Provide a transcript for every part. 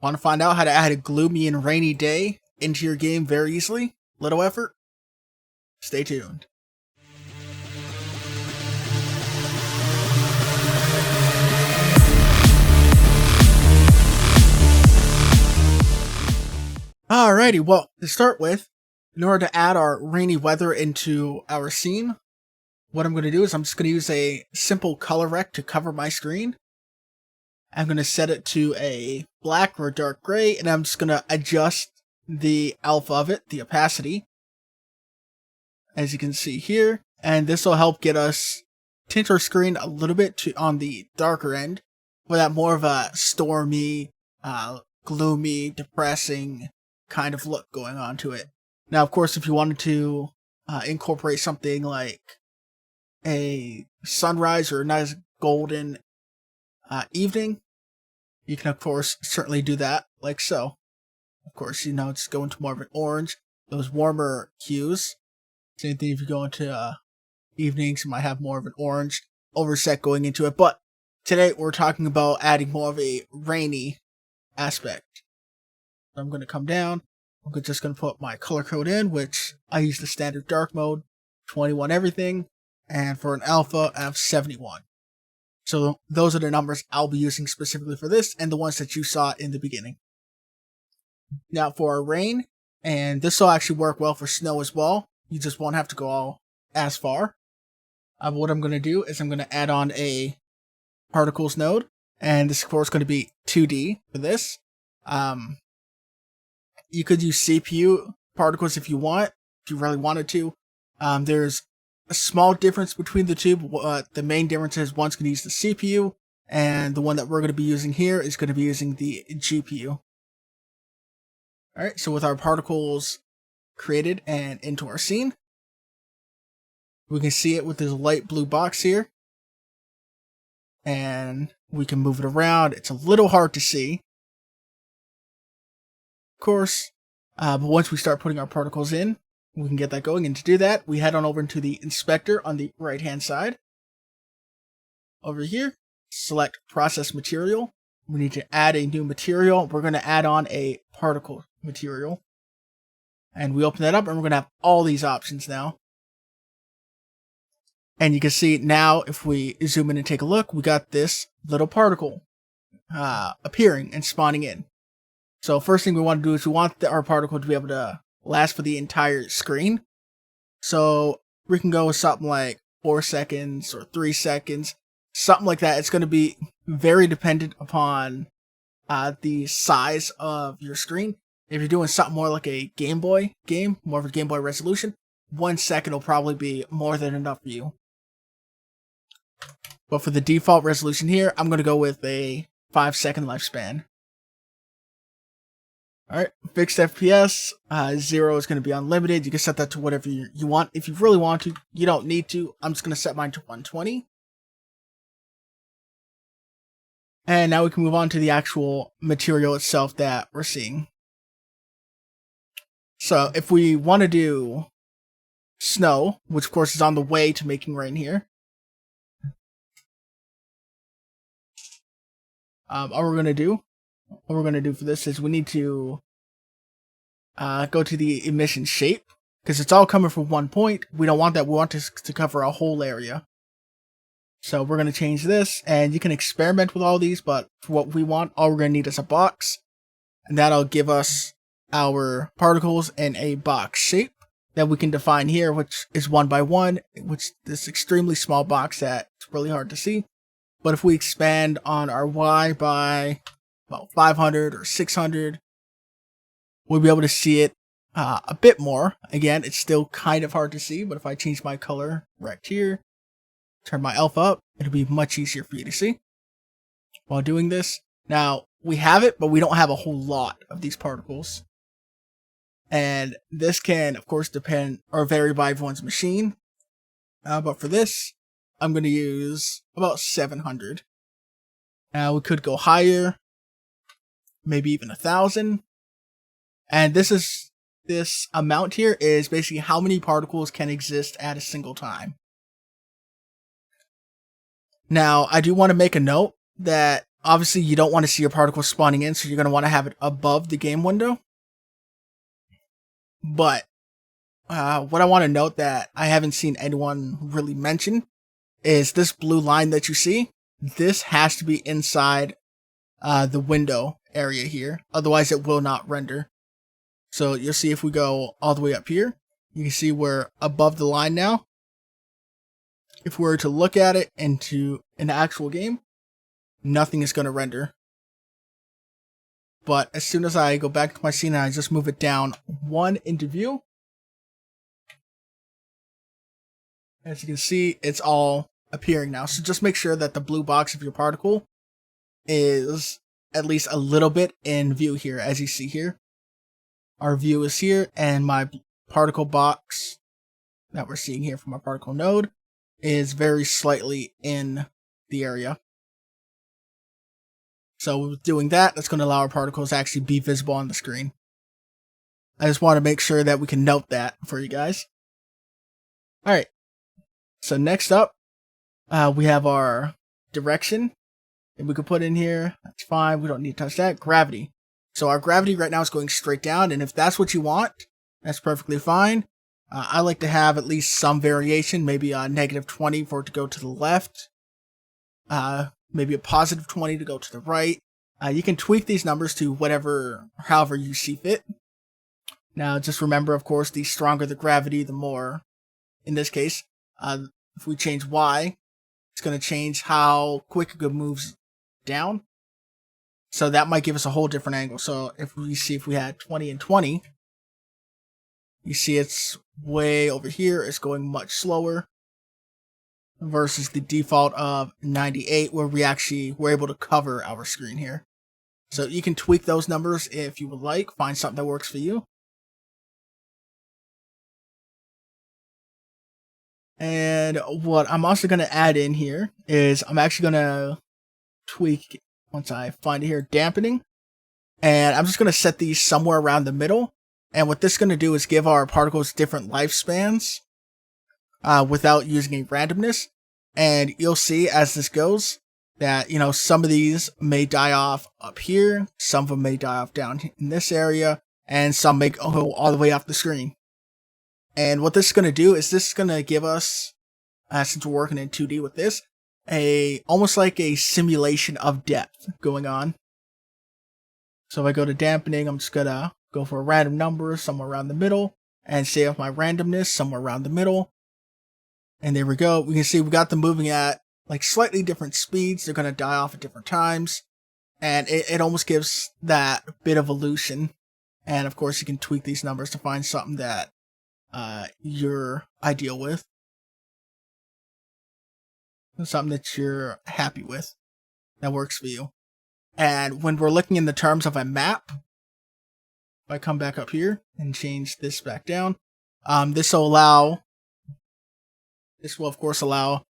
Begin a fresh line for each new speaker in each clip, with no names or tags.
Want to find out how to add a gloomy and rainy day into your game very easily? Little effort? Stay tuned. Alrighty, well, to start with, in order to add our rainy weather into our scene, what I'm going to do is I'm just going to use a simple color rect to cover my screen. I'm going to set it to a black or a dark gray, and I'm just going to adjust the alpha of it, the opacity, as you can see here. And this will help get us tint our screen a little bit on the darker end, for that more of a stormy, gloomy, depressing kind of look going on to it. Now, of course, if you wanted to incorporate something like a sunrise or a nice golden evening, you can, of course, certainly do that, like so. Of course, just go into more of an orange, those warmer hues. Same thing if you go into evenings, you might have more of an orange overset going into it. But today, we're talking about adding more of a rainy aspect. I'm going to come down. I'm just going to put my color code in, which I use the standard dark mode, 21 everything, and for an alpha, I have 71. So those are the numbers I'll be using specifically for this, and the ones that you saw in the beginning. Now for our rain, and this will actually work well for snow as well. You just won't have to go all as far. What I'm going to do is I'm going to add on a particles node, and this of course is going to be 2D for this. You could use CPU particles if you really wanted to. There's a small difference between the two, but the main difference is one's going to use the CPU, and the one that we're going to be using here is going to be using the GPU. Alright, so with our particles created and into our scene, we can see it with this light blue box here, and we can move it around. It's a little hard to see, of course, but once we start putting our particles in, we can get that going. And to do that, we head on over into the inspector on the right hand side. Over here, select process material. We need to add a new material. We're going to add on a particle material, and we open that up, and we're going to have all these options now. And you can see now, if we zoom in and take a look, we got this little particle appearing and spawning in. So first thing we want to do is we want our particle to be able to last for the entire screen. So we can go with something like 4 seconds or 3 seconds, something like that. It's going to be very dependent upon the size of your screen. If you're doing something more like a Game Boy game, more of a Game Boy resolution, 1 second will probably be more than enough for you. But for the default resolution here, I'm going to go with a 5-second lifespan. Alright, fixed FPS, 0 is going to be unlimited. You can set that to whatever you want. If you really want to, you don't need to. I'm just going to set mine to 120. And now we can move on to the actual material itself that we're seeing. So if we want to do snow, which of course is on the way to making rain here, what we're going to do for this is we need to go to the emission shape, because it's all coming from one point. We don't want that. We want to cover a whole area. So we're going to change this, and you can experiment with all these, but for what we want, all we're going to need is a box, and that'll give us our particles in a box shape that we can define here, which is 1 by 1, which is this extremely small box that's really hard to see. But if we expand on our Y by about 500 or 600, we'll be able to see it a bit more. Again, it's still kind of hard to see, but if I change my color right here, turn my alpha up, it'll be much easier for you to see while doing this. Now, we have it, but we don't have a whole lot of these particles. And this can, of course, depend or vary by everyone's machine. But for this, I'm going to use about 700. We could go higher, maybe even 1,000. And this amount here is basically how many particles can exist at a single time. Now, I do want to make a note that obviously you don't want to see your particles spawning in, so you're going to want to have it above the game window. But what I want to note that I haven't seen anyone really mention is this blue line that you see. This has to be inside the window area here. Otherwise, it will not render. So you'll see if we go all the way up here, you can see we're above the line now. If we were to look at it into an actual game, nothing is going to render. But as soon as I go back to my scene and I just move it down one into view, as you can see, it's all appearing now. So just make sure that the blue box of your particle is at least a little bit in view here. As you see here, our view is here, and my particle box that we're seeing here from our particle node is very slightly in the area. So with doing that, that's going to allow our particles to actually be visible on the screen. I just want to make sure that we can note that for you guys. Alright, so next up, we have our direction. And we could put in here, that's fine, we don't need to touch that. Gravity. So our gravity right now is going straight down, and if that's what you want, that's perfectly fine. I like to have at least some variation, maybe a -20 for it to go to the left. Maybe a +20 to go to the right. You can tweak these numbers to however you see fit. Now, just remember, of course, the stronger the gravity, the more, in this case, if we change Y, it's going to change how quick it moves down. So that might give us a whole different angle. So if we had 20 and 20, you see it's way over here. It's going much slower versus the default of 98, where we're able to cover our screen here. So you can tweak those numbers if you would like. Find something that works for you. And what I'm also going to add in here is I'm actually going to tweak, once I find it here, dampening. And I'm just going to set these somewhere around the middle. And what this is going to do is give our particles different lifespans without using a randomness. And you'll see as this goes that, some of these may die off up here, some of them may die off down in this area, and some may go all the way off the screen. And what this is going to do is this is going to give us, since we're working in 2D with this, almost like a simulation of depth going on. So if I go to dampening, I'm just going to go for a random number somewhere around the middle, and save my randomness somewhere around the middle. And there we go. We can see we got them moving at like slightly different speeds. They're going to die off at different times. And it almost gives that bit of illusion. And of course, you can tweak these numbers to find something that you're ideal with. Something that you're happy with. That works for you. And when we're looking in the terms of a map, if I come back up here and change this back down, this will of course allow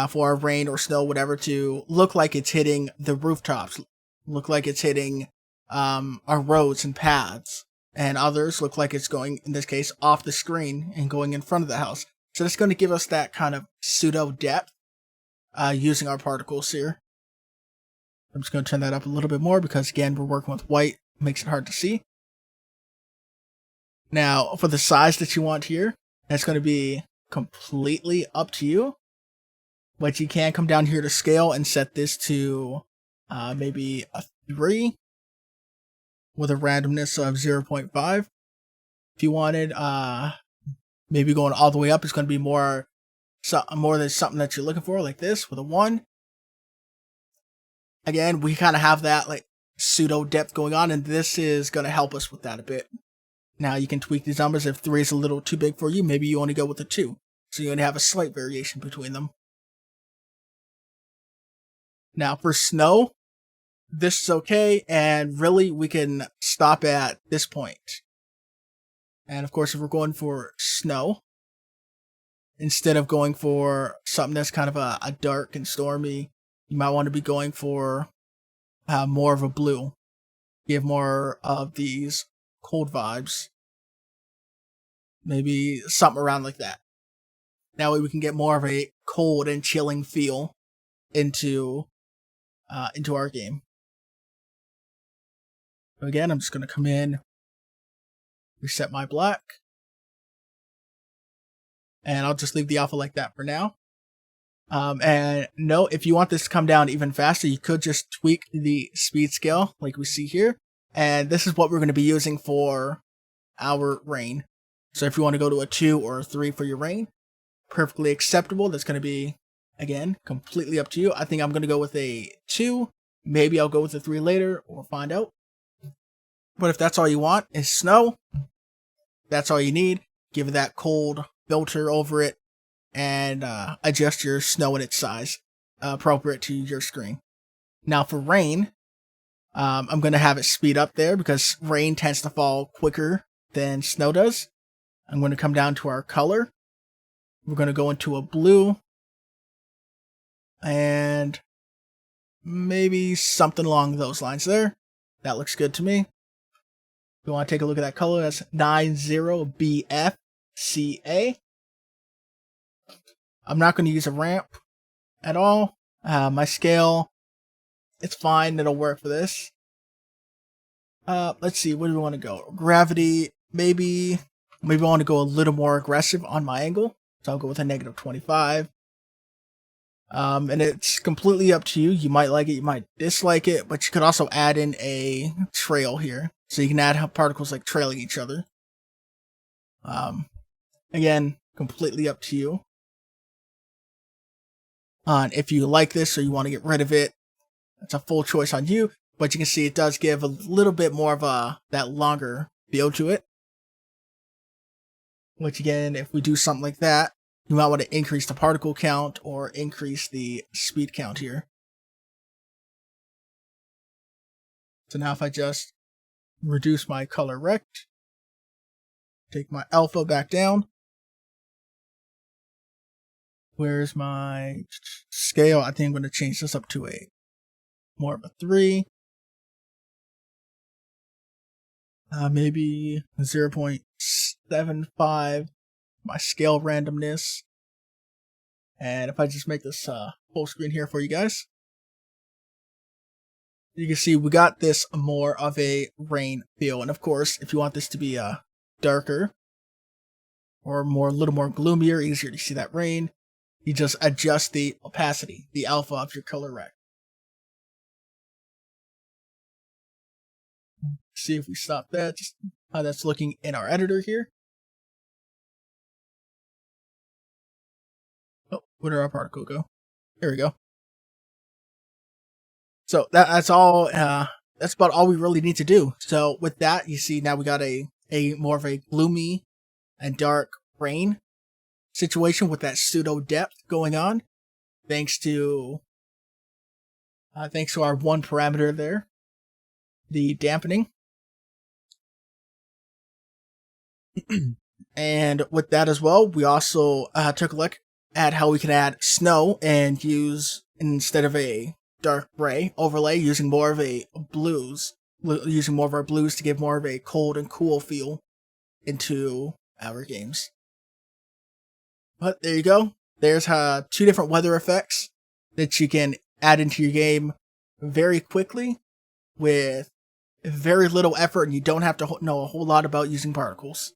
for our rain or snow, whatever, to look like it's hitting the rooftops, look like it's hitting our roads and paths, and others look like it's going, in this case, off the screen and going in front of the house. So it's going to give us that kind of pseudo depth using our particles here. I'm just going to turn that up a little bit more because, again, we're working with white, makes it hard to see. Now, for the size that you want here, that's going to be completely up to you. But you can come down here to scale and set this to maybe a 3 with a randomness of 0.5. If you wanted, maybe going all the way up, it's going to be more than something that you're looking for, like this with a 1. Again, we kind of have that like pseudo depth going on, and this is going to help us with that a bit. Now you can tweak these numbers. If 3 is a little too big for you, maybe you only go with a 2. So you only have a slight variation between them. Now for snow, this is okay, and really we can stop at this point. And of course, if we're going for snow, instead of going for something that's kind of a dark and stormy, you might want to be going for more of a blue. Give more of these cold vibes. Maybe something around like that. That way we can get more of a cold and chilling feel into our game. So again, I'm just going to come in, reset my black, and I'll just leave the alpha like that for now. And note, if you want this to come down even faster, you could just tweak the speed scale like we see here. And this is what we're going to be using for our rain. So if you want to go to a 2 or a 3 for your rain, perfectly acceptable. That's going to be, again, completely up to you. I think I'm going to go with a 2. Maybe I'll go with a 3 later. We'll find out. But if that's all you want is snow, that's all you need. Give it that cold filter over it and adjust your snow and its size appropriate to your screen. Now for rain, I'm going to have it speed up there because rain tends to fall quicker than snow does. I'm going to come down to our color. We're going to go into a blue and maybe something along those lines there. That looks good to me. If you want to take a look at that color, that's 90BFCA. I'm not going to use a ramp at all. My scale, it's fine. It'll work for this. Let's see. Where do we want to go? Gravity, maybe I want to go a little more aggressive on my angle. So I'll go with a -25. And it's completely up to you. You might like it, you might dislike it, but you could also add in a trail here. So you can add particles like trailing each other. Again, completely up to you. If you like this or you want to get rid of it, it's a full choice on you. But you can see it does give a little bit more of that longer feel to it. Which again, if we do something like that, you might want to increase the particle count or increase the speed count here. So now if I just reduce my color rect, take my alpha back down. Where's my scale? I think I'm going to change this up to a more of a 3. Maybe 0.75. My scale randomness. And if I just make this full screen here for you guys, you can see we got this more of a rain feel. And of course, if you want this to be darker or a little more gloomier, easier to see that rain, you just adjust the opacity, the alpha of your color rect. See if we stop that, just how that's looking in our editor here. Oh, where did our particle go? There we go. So that's all. That's about all we really need to do. So with that, you see now we got a more of a gloomy and dark rain situation with that pseudo depth going on, thanks to our one parameter there, the dampening. And with that as well, we also took a look at how we can add snow and use, instead of a dark gray overlay, using more of our blues to give more of a cold and cool feel into our games. But there you go. There's 2 different weather effects that you can add into your game very quickly with very little effort, and you don't have to know a whole lot about using particles.